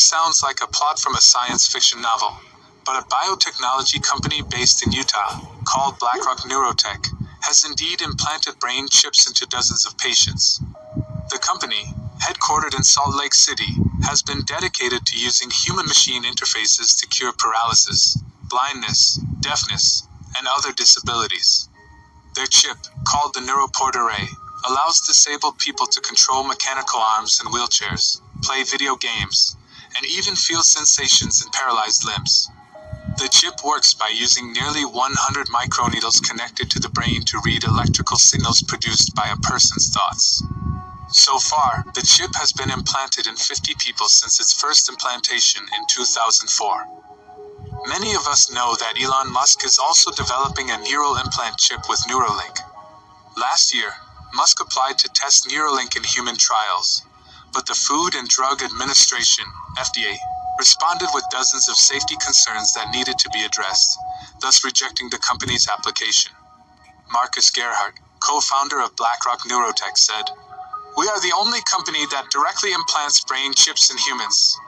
sounds like a plot from a science fiction novel, but a biotechnology company based in Utah, called BlackRock Neurotech, has indeed implanted brain chips into dozens of patients. The company, headquartered in Salt Lake City, has been dedicated to using human-machine interfaces to cure paralysis, blindness, deafness, and other disabilities. Their chip, called the Neuroport Array, allows disabled people to control mechanical arms and wheelchairs, play video games, and even feel sensations in paralyzed limbs. The chip works by using nearly 100 microneedles connected to the brain to read electrical signals produced by a person's thoughts. So far, the chip has been implanted in 50 people since its first implantation in 2004. Many of us know that Elon Musk is also developing a neural implant chip with Neuralink. Last year, Musk applied to test Neuralink in human trials, but the Food and Drug Administration, FDA, responded with dozens of safety concerns that needed to be addressed, thus rejecting the company's application. Marcus Gerhardt, co-founder of BlackRock Neurotech, said, "We are the only company that directly implants brain chips in humans.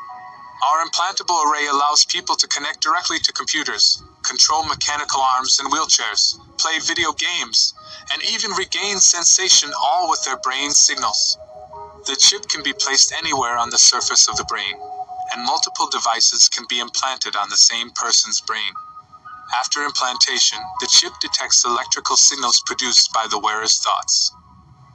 Our implantable array allows people to connect directly to computers, control mechanical arms and wheelchairs, play video games, and even regain sensation, all with their brain signals. The chip can be placed anywhere on the surface of the brain, and multiple devices can be implanted on the same person's brain. After implantation, the chip detects electrical signals produced by the wearer's thoughts.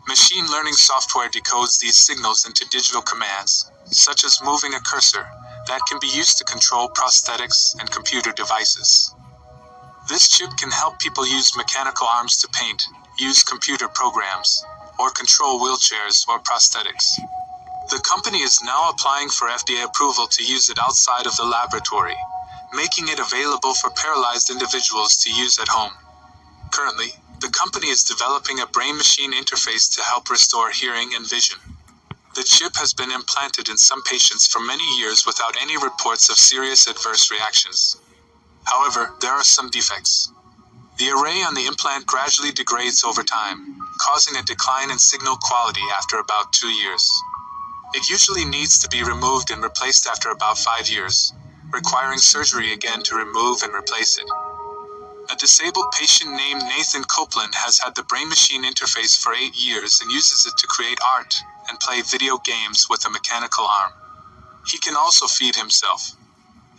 Machine learning software decodes these signals into digital commands, such as moving a cursor, that can be used to control prosthetics and computer devices. This chip can help people use mechanical arms to paint, use computer programs, or control wheelchairs or prosthetics. The company is now applying for FDA approval to use it outside of the laboratory, making it available for paralyzed individuals to use at home. Currently, the company is developing a brain-machine interface to help restore hearing and vision. The chip has been implanted in some patients for many years without any reports of serious adverse reactions. However, there are some defects. The array on the implant gradually degrades over time, causing a decline in signal quality after about 2 years. It usually needs to be removed and replaced after about 5 years, requiring surgery again to remove and replace it. A disabled patient named Nathan Copeland has had the brain-machine interface for 8 years and uses it to create art and play video games with a mechanical arm. He can also feed himself.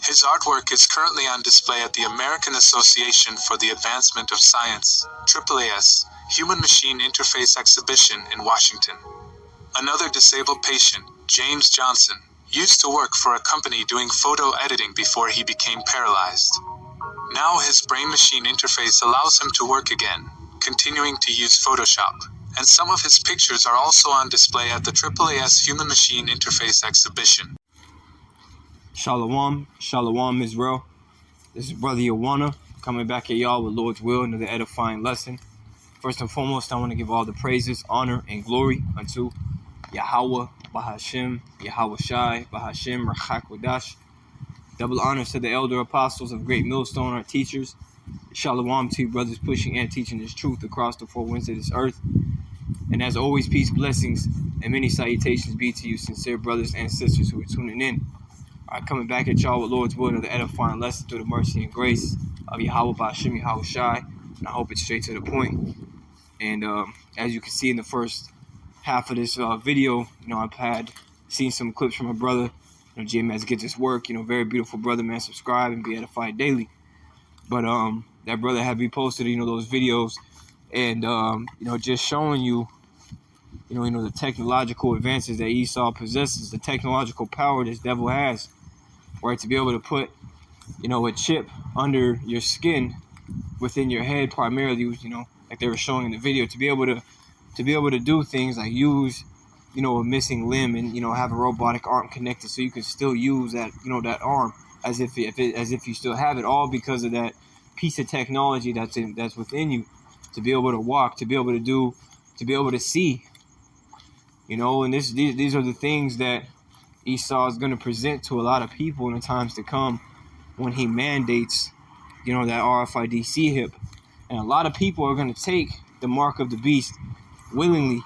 His artwork is currently on display at the American Association for the Advancement of Science, AAAS, Human-Machine Interface Exhibition in Washington. Another disabled patient, James Johnson, used to work for a company doing photo editing before he became paralyzed. Now his brain-machine interface allows him to work again, continuing to use Photoshop, and some of his pictures are also on display at the AAAS Human-Machine Interface Exhibition. Shalom, Shalom Israel. This is Brother Yawana coming back at y'all with Lord's will, another edifying lesson. First and foremost, I want to give all the praises, honor, and glory unto Yahweh, Bahashem, Yahweh Shai, Bahashem, Rachakwadash. Double honors to the elder apostles of Great Millstone, our teachers. Shalom to you brothers pushing and teaching this truth across the four winds of this earth. And as always, peace, blessings, and many salutations be to you, sincere brothers and sisters who are tuning in. All right, coming back at y'all with Lord's will, another edifying lesson through the mercy and grace of Yahweh Bahashem, Yahweh Shai. And I hope it's straight to the point. And as you can see in the first half of this video, I've had seen some clips from a brother, GMS Gets His Work, very beautiful brother, man. Subscribe and be edified daily. But that brother had reposted, those videos, and just showing you, the technological advances that Esau possesses, the technological power this devil has, right? To be able to put, a chip under your skin, within your head, primarily, like they were showing in the video, to be able to do things like use, a missing limb and have a robotic arm connected, so you can still use that, that arm as if you still have it, all because of that piece of technology that's within you, to be able to walk, to be able to see, and these are the things that Esau is going to present to a lot of people in the times to come when he mandates, that RFID chip. And a lot of people are going to take the mark of the beast willingly,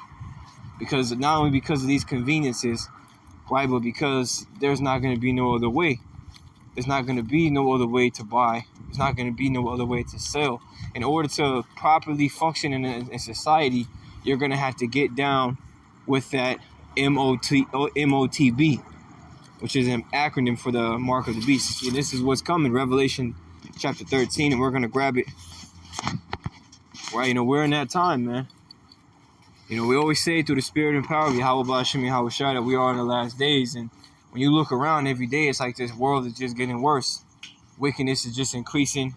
because not only because of these conveniences, right? But because there's not going to be no other way, there's not going to be no other way to buy. There's not going to be no other way to sell. In order to properly function in society, you're going to have to get down with that MOTB, which is an acronym for the mark of the beast. See, this is what's coming, Revelation chapter 13, and we're going to grab it. Right, we're in that time, man. We always say through the spirit and power of Yahweh B'Hashem Yahweh Shai that we are in the last days. And when you look around every day, it's like this world is just getting worse. Wickedness is just increasing.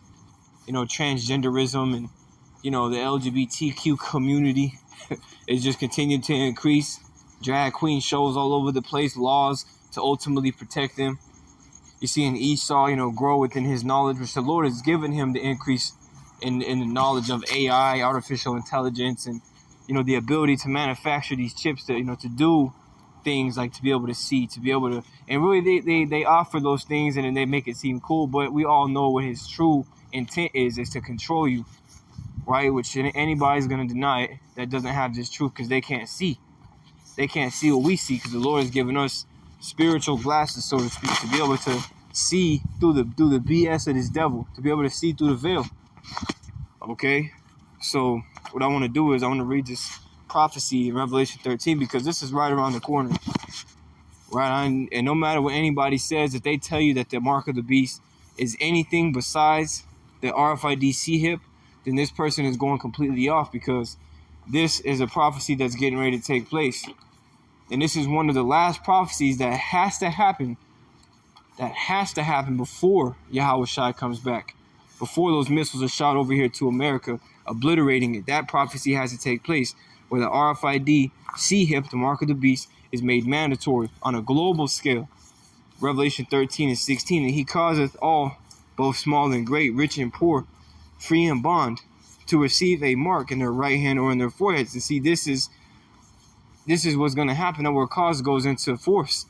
Transgenderism and, the LGBTQ community is just continuing to increase. Drag queen shows all over the place, laws to ultimately protect them. You see in Esau, grow within his knowledge, which the Lord has given him the increase in the knowledge of AI, artificial intelligence, and the ability to manufacture these chips to do things like to be able to see, to be able to, and really they offer those things and then they make it seem cool, but we all know what his true intent is to control you, right? Which anybody's going to deny it that doesn't have this truth, because they can't see what we see, because the Lord has given us spiritual glasses, so to speak, to be able to see through the BS of this devil, to be able to see through the veil. Okay, so what I want to do is I want to read this prophecy in Revelation 13, because this is right around the corner, right? And no matter what anybody says, if they tell you that the mark of the beast is anything besides the RFID C-HIP, then this person is going completely off, because this is a prophecy that's getting ready to take place. And this is one of the last prophecies that has to happen before Yahweh Shai comes back, before those missiles are shot over here to America, obliterating it. That prophecy has to take place, where the RFID C-HIP, the mark of the beast, is made mandatory on a global scale. Revelation 13 and 16, and he causeth all, both small and great, rich and poor, free and bond, to receive a mark in their right hand or in their foreheads. And see, this is what's going to happen. That where cause goes into force,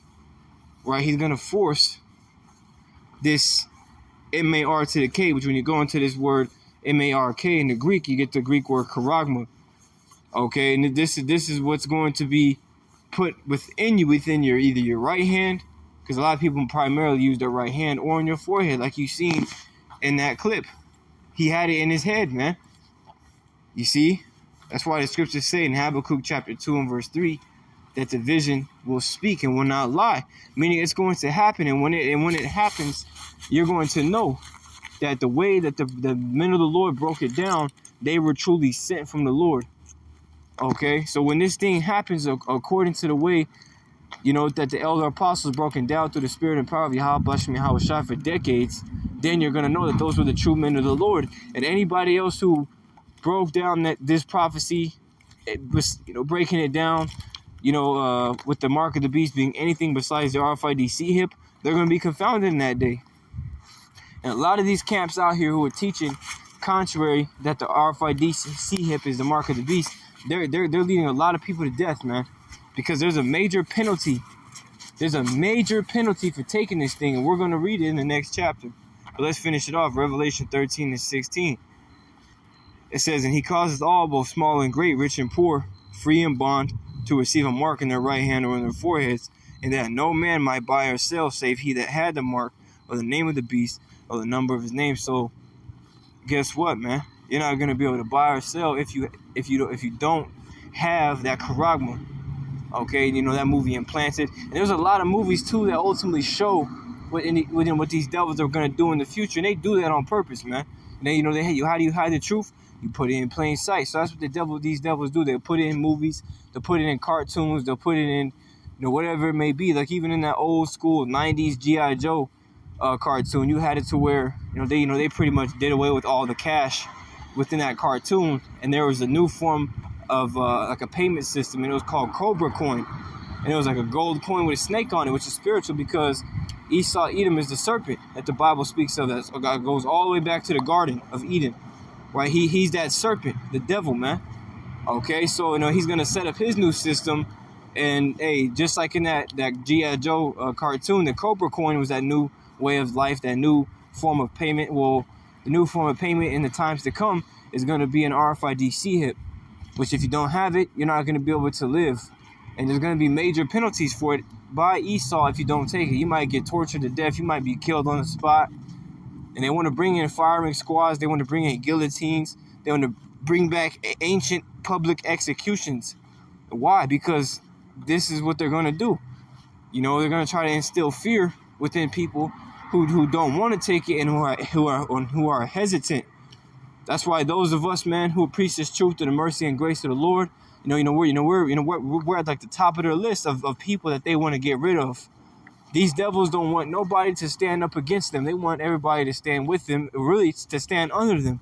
right? He's going to force this M-A-R to the K, which when you go into this word M-A-R-K in the Greek, you get the Greek word charagma. Okay, and this is what's going to be put within your either your right hand, because a lot of people primarily use their right hand, or in your forehead, like you seen in that clip. He had it in his head, man. You see? That's why the scriptures say in Habakkuk chapter 2 and verse 3 that the vision will speak and will not lie. Meaning it's going to happen, and when it happens, you're going to know that the way that the men of the Lord broke it down, they were truly sent from the Lord. Okay? So when this thing happens according to the way, that the elder apostles broken down through the spirit and power of Yahweh B'Hashem Yahweh Shai for decades, then you're going to know that those were the true men of the Lord. And anybody else who broke down this prophecy, it was, breaking it down, with the mark of the beast being anything besides the RFID C-HIP, they're going to be confounded in that day. And a lot of these camps out here who are teaching contrary that the RFID C-HIP is the mark of the beast, they're leading a lot of people to death, man. Because there's a major penalty. There's a major penalty for taking this thing, and we're going to read it in the next chapter. But let's finish it off, Revelation 13 and 16. It says, and he causeth all, both small and great, rich and poor, free and bond, to receive a mark in their right hand or in their foreheads, and that no man might buy or sell, save he that had the mark, or the name of the beast, or the number of his name. So, guess what, man? You're not going to be able to buy or sell if you don't have that charagma. Okay, that movie Implanted. And there's a lot of movies, too, that ultimately show what these devils are going to do in the future. And they do that on purpose, man. And then, how do you hide the truth? You put it in plain sight. So that's what these devils do. They'll put it in movies. They'll put it in cartoons. They'll put it in, whatever it may be. Like even in that old school 90s G.I. Joe cartoon, you had it to where, they pretty much did away with all the cash within that cartoon. And there was a new form of like a payment system, and it was called Cobra Coin, and it was like a gold coin with a snake on it, which is spiritual, because Esau Edom is the serpent that the Bible speaks of, that goes all the way back to the Garden of Eden, right? He's that serpent, the devil, man. Okay, so he's gonna set up his new system, and hey, just like in that G.I. Joe cartoon, the Cobra Coin was that new way of life, that new form of payment. Well, the new form of payment in the times to come is gonna be an RFID C-HIP, which if you don't have it, you're not going to be able to live And there's going to be major penalties for it by Esau if you don't take it. You might get tortured to death. You might be killed on the spot. And they want to bring in firing squads. They want to bring in guillotines. They want to bring back ancient public executions. Why? Because this is what they're going to do. You know, they're going to try to instill fear within people who don't want to take it and who are hesitant. That's why those of us, man, who preach this truth to the mercy and grace of the Lord, we're at like the top of their list of people that they want to get rid of. These devils don't want nobody to stand up against them. They want everybody to stand with them, really to stand under them.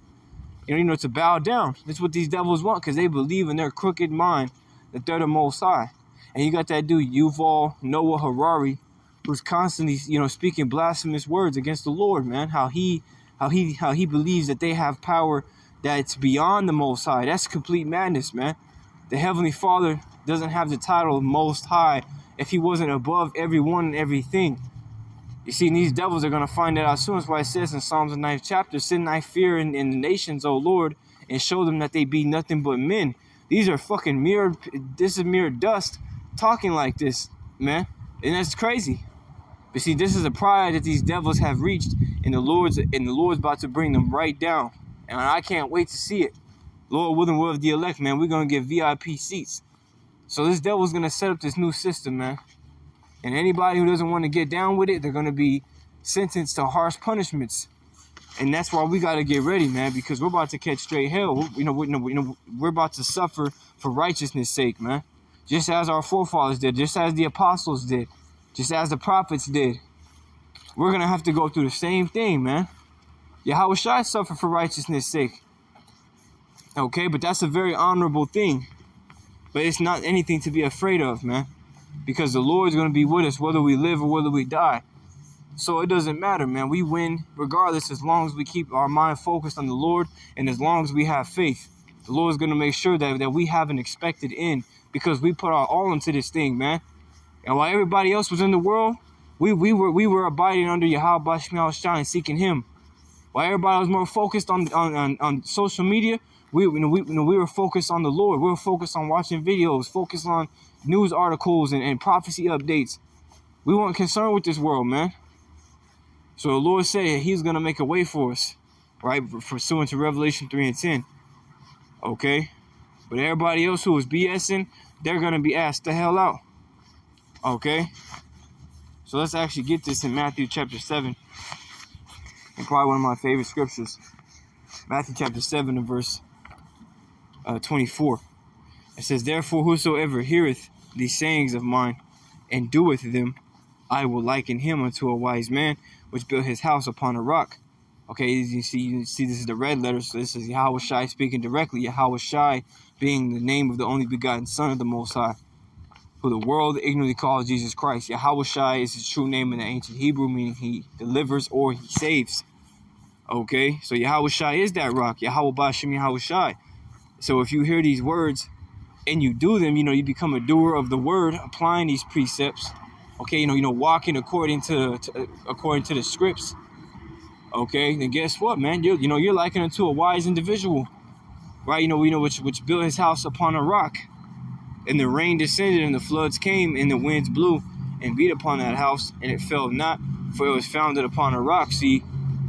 To bow down. That's what these devils want, because they believe in their crooked mind that they're the Most High. And you got that dude Yuval Noah Harari, who's constantly, speaking blasphemous words against the Lord, man. How he believes that they have power that's beyond the Most High. That's complete madness, man. The Heavenly Father doesn't have the title of Most High if he wasn't above everyone and everything. You see, these devils are going to find that out soon. That's why it says in Psalms the 9th chapter, send thy fear in the nations, O Lord, and show them that they be nothing but men. These are this is mere dust talking like this, man. And that's crazy. But see, this is a pride that these devils have reached, and the Lord's about to bring them right down. And I can't wait to see it. Lord willing, we're of the elect, man. We're going to get VIP seats. So this devil's going to set up this new system, man. And anybody who doesn't want to get down with it, they're going to be sentenced to harsh punishments. And that's why we got to get ready, man, because we're about to catch straight hell. We're about to suffer for righteousness' sake, man. Just as our forefathers did, just as the apostles did, just as the prophets did. We're going to have to go through the same thing, man. Yahweh Shai suffered for righteousness' sake. Okay, but that's a very honorable thing. But it's not anything to be afraid of, man. Because the Lord's going to be with us whether we live or whether we die. So it doesn't matter, man. We win regardless as long as we keep our mind focused on the Lord and as long as we have faith. The Lord's going to make sure that we have an expected end because we put our all into this thing, man. And while everybody else was in the world, we were abiding under Yahweh Shai and seeking Him. While everybody was more focused on social media, we were focused on the Lord. We were focused on watching videos, focused on news articles and prophecy updates. We weren't concerned with this world, man. So the Lord said He's going to make a way for us, right? Pursuant to Revelation 3 and 10. Okay? But everybody else who was BSing, they're going to be asked the hell out. Okay? So let's actually get this in Matthew chapter 7. And probably one of my favorite scriptures. Matthew chapter 7 and verse 24. It says, therefore, whosoever heareth these sayings of mine and doeth them, I will liken him unto a wise man which built his house upon a rock. Okay, you see this is the red letter, so this is Yahweh Shai speaking directly. Yahweh Shai being the name of the only begotten Son of the Most High, who the world ignorantly calls Jesus Christ. Yahweh Shai is his true name in the ancient Hebrew, meaning He delivers or He saves. Okay, so Yahweh Shai is that rock. Yahweh Bashem Yahweh Shai. So if you hear these words and you do them, you become a doer of the word, applying these precepts. Okay, walking according to the scripts. Okay, then guess what, man? You're likened unto a wise individual, right? Which built his house upon a rock, and the rain descended, and the floods came, and the winds blew and beat upon that house, and it fell not, for it was founded upon a rock. See,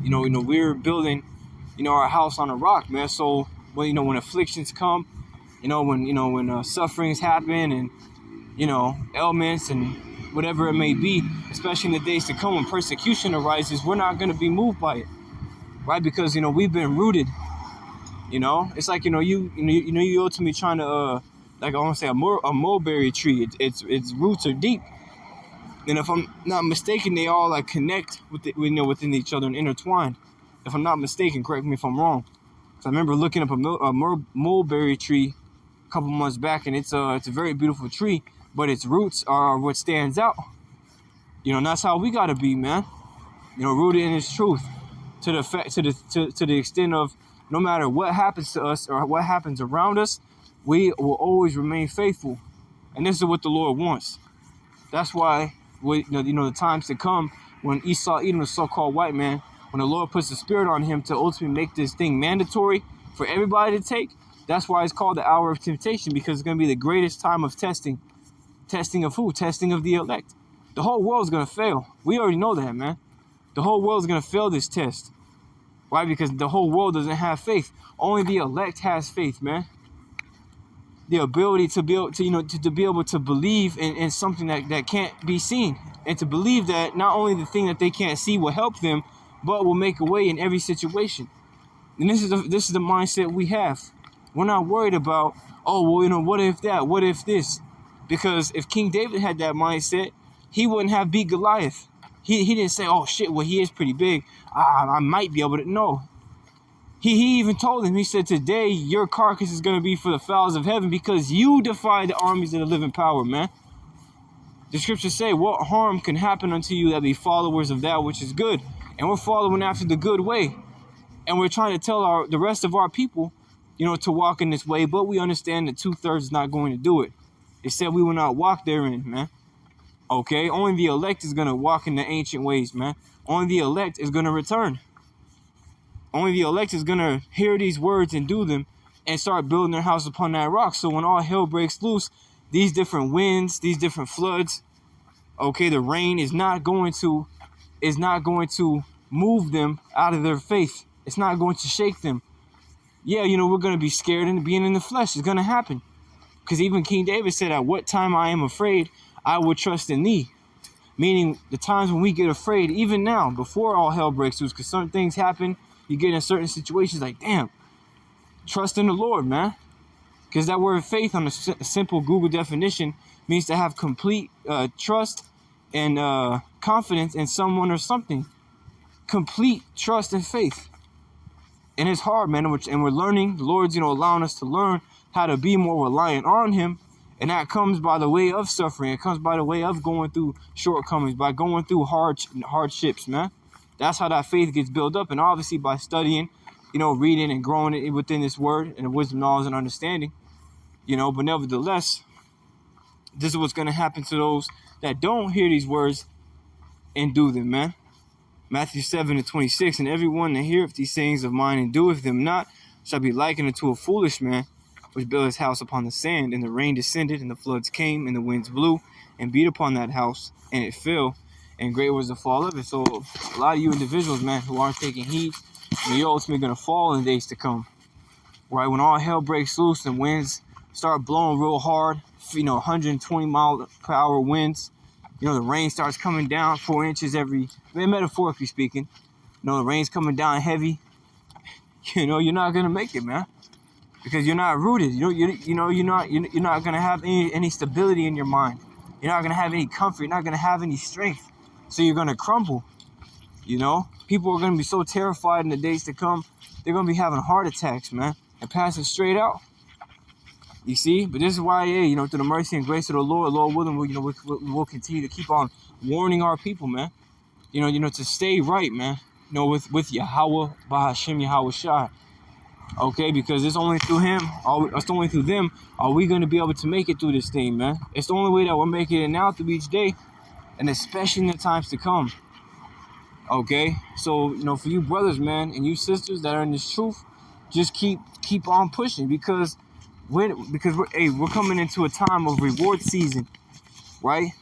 we're building, our house on a rock, man. So when afflictions come, when sufferings happen, and ailments and whatever it may be, especially in the days to come when persecution arises, we're not going to be moved by it, right? Because we've been rooted. It's like you ultimately trying to like I want to say a mulberry tree. Its roots are deep, and if I'm not mistaken, they all like connect within each other and intertwined. If I'm not mistaken, correct me if I'm wrong. So I remember looking up a mulberry tree a couple months back, and it's a very beautiful tree. But its roots are what stands out. And that's how we gotta be, man. Rooted in His truth, to the extent of no matter what happens to us or what happens around us, we will always remain faithful. And this is what the Lord wants. That's why the times to come when Esau, Edom, the so-called white man, when the Lord puts the Spirit on him to ultimately make this thing mandatory for everybody to take, that's why it's called the hour of temptation, because it's gonna be the greatest time of testing. Testing of who? Testing of the elect. The whole world's going to fail. We already know that, man. The whole world's going to fail this test. Why? Because the whole world doesn't have faith. Only the elect has faith, man. The ability to be able to, to be able to believe in something that can't be seen. And to believe that not only the thing that they can't see will help them, but will make a way in every situation. And this is the mindset we have. We're not worried about, oh, well, what if that? What if this? Because if King David had that mindset, he wouldn't have beat Goliath. He didn't say, oh, shit, well, he is pretty big. I might be able to. No. He even told him, he said, today your carcass is going to be for the fowls of heaven because you defy the armies of the living power, man. The scriptures say, what harm can happen unto you that be followers of that which is good? And we're following after the good way. And we're trying to tell the rest of our people, to walk in this way. But we understand that 2/3 is not going to do it. It said we will not walk therein, man. Okay? Only the elect is going to walk in the ancient ways, man. Only the elect is going to return. Only the elect is going to hear these words and do them and start building their house upon that rock. So when all hell breaks loose, these different winds, these different floods, okay, the rain is not going to move them out of their faith. It's not going to shake them. Yeah, we're going to be scared and being in the flesh is going to happen. Because even King David said, at what time I am afraid, I will trust in thee. Meaning the times when we get afraid, even now, before all hell breaks loose, because certain things happen, you get in certain situations like, damn, trust in the Lord, man. Because that word faith on a simple Google definition means to have complete trust and confidence in someone or something. Complete trust and faith. And it's hard, man. And we're learning. The Lord's, allowing us to learn how to be more reliant on him. And that comes by the way of suffering. It comes by the way of going through shortcomings, by going through hardships, man. That's how that faith gets built up. And obviously by studying, reading and growing it within this word and the wisdom, knowledge, and understanding. But nevertheless, this is what's going to happen to those that don't hear these words and do them, man. Matthew 7:26, and everyone that heareth these sayings of mine and doeth them not shall be likened unto a foolish man, which built his house upon the sand, and the rain descended, and the floods came, and the winds blew, and beat upon that house, and it fell, and great was the fall of it. So a lot of you individuals, man, who aren't taking heed, you're ultimately going to fall in the days to come. Right? When all hell breaks loose and winds start blowing real hard, 120 mile per hour winds, the rain starts coming down 4 inches metaphorically speaking, the rain's coming down heavy, you're not going to make it, man. Because you're not rooted. You're not going to have any stability in your mind. You're not going to have any comfort. You're not going to have any strength. So you're going to crumble. People are going to be so terrified in the days to come. They're going to be having heart attacks, man, and passing straight out. You see? But this is why, through the mercy and grace of the Lord willing, we'll continue to keep on warning our people, man. To stay right, man. With Yahweh, Bahashim Yahweh Shai. Okay, because it's only through him, it's only through them are we going to be able to make it through this thing, man. It's the only way that we're making it now through each day, and especially in the times to come. Okay, so for you brothers, man, and you sisters that are in this truth, just keep on pushing because we're coming into a time of reward season, right?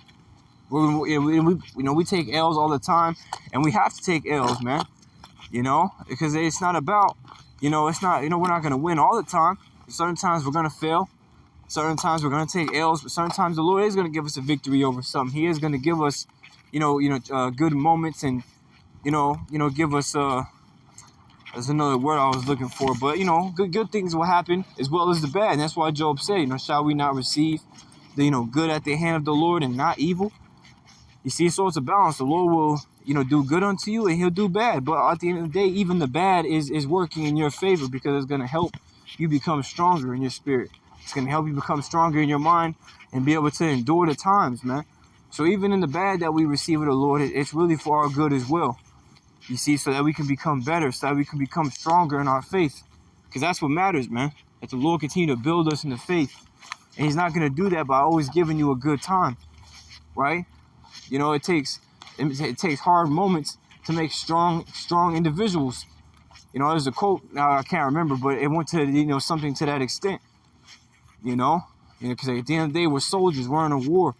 We take L's all the time, and we have to take L's, man. Because it's not about. We're not going to win all the time. Certain times we're going to fail. Certain times we're going to take L's. But certain times the Lord is going to give us a victory over something. He is going to give us, good moments and, give us, there's another word I was looking for. But, good things will happen as well as the bad. And that's why Job said, shall we not receive the, good at the hand of the Lord and not evil? You see, so it's a balance. The Lord will, do good unto you and he'll do bad. But at the end of the day, even the bad is working in your favor because it's going to help you become stronger in your spirit. It's going to help you become stronger in your mind and be able to endure the times, man. So even in the bad that we receive of the Lord, it's really for our good as well. You see, so that we can become better, so that we can become stronger in our faith. Because that's what matters, man. That the Lord continue to build us in the faith. And he's not going to do that by always giving you a good time, right? It takes hard moments to make strong individuals. There's a quote, now I can't remember, but it went to, something to that extent. You know, because at the end of the day, we're soldiers. We're in a war,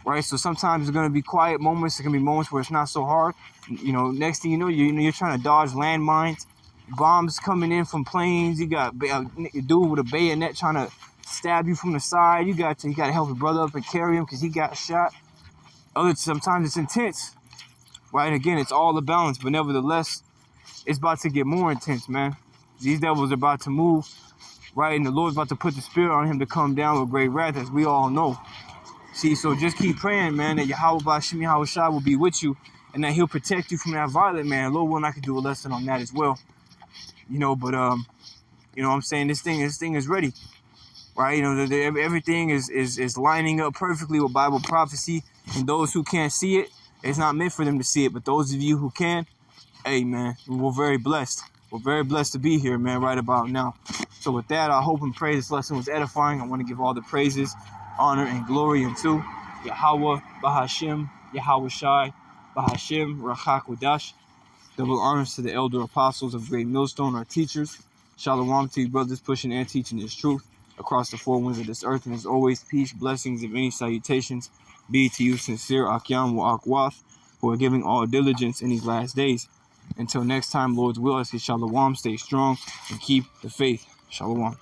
right? So sometimes there's gonna be quiet moments. There can be moments where it's not so hard. You know, next thing you know, you're trying to dodge landmines, bombs coming in from planes. You got a dude with a bayonet trying to stab you from the side. You got to help your brother up and carry him because he got shot. Sometimes it's intense, right? Again, it's all a balance, but nevertheless, it's about to get more intense, man. These devils are about to move, right? And the Lord's about to put the spirit on him to come down with great wrath, as we all know. See, so just keep praying, man, that Yahweh Bashim Yahweh Shai will be with you and that he'll protect you from that violent man. Lord willing, I could do a lesson on that as well. You know, but you know what I'm saying? This thing is ready. Right? You know, everything is lining up perfectly with Bible prophecy. And those who can't see it, it's not meant for them to see it. But those of you who can, hey, man, we're very blessed. We're very blessed to be here, man, right about now. So with that, I hope and pray this lesson was edifying. I want to give all the praises, honor, and glory unto Yahweh, Bahashim, Yahweh Shai, Bahashim, Rachak Wadash. Double honors to the elder apostles of Great Millstone, our teachers. Shalom to you brothers pushing and teaching this truth across the four winds of this earth. And as always, peace, blessings, and many salutations be to you, sincere Akyam wa Akwath, who are giving all diligence in these last days. Until next time, Lord's will, I say shalom, stay strong, and keep the faith. Shalom.